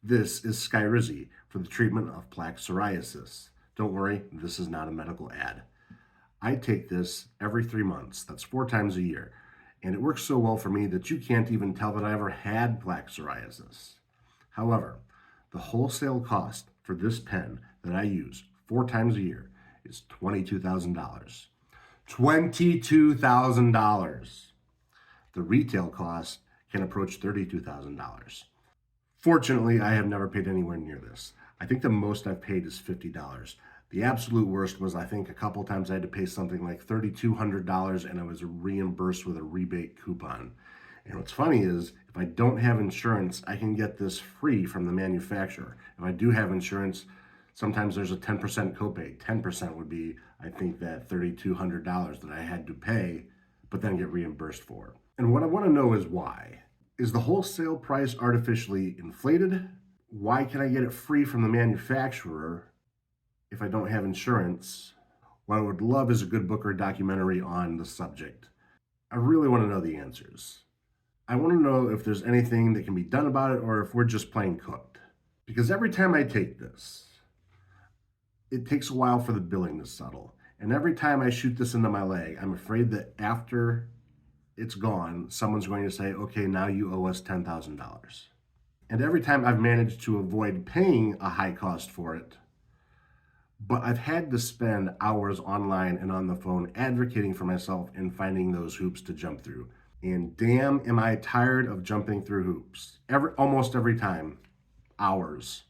This is Skyrizi for the treatment of plaque psoriasis. Don't worry, this is not a medical ad. I take this every 3 months, that's 4 times a year, and it works so well for me that you can't even tell that I ever had plaque psoriasis. However, the wholesale cost for this pen that I use 4 times a year is $22,000. $22,000. The retail cost can approach $32,000. Fortunately, I have never paid anywhere near this. I think the most I've paid is $50. The absolute worst was I think a couple times I had to pay something like $3,200 and I was reimbursed with a rebate coupon. And what's funny is if I don't have insurance, I can get this free from the manufacturer. If I do have insurance, sometimes there's a 10% copay. 10% would be, I think, that $3,200 that I had to pay, but then get reimbursed for. And what I want to know is why. Is the wholesale price artificially inflated? Why can I get it free from the manufacturer if I don't have insurance? What I would love is a good book or documentary on the subject. I really want to know the answers. I want to know if there's anything that can be done about it or if we're just plain cooked. Because every time I take this, it takes a while for the billing to settle. And every time I shoot this into my leg, I'm afraid that after it's gone, someone's going to say, okay, now you owe us $10,000. And every time I've managed to avoid paying a high cost for it, but I've had to spend hours online and on the phone advocating for myself and finding those hoops to jump through. And damn, am I tired of jumping through hoops. Almost every time, hours,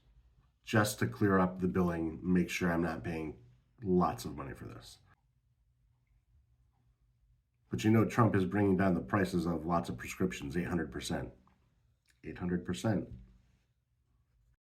just to clear up the billing, make sure I'm not paying lots of money for this. But you know, Trump is bringing down the prices of lots of prescriptions 800%. 800%.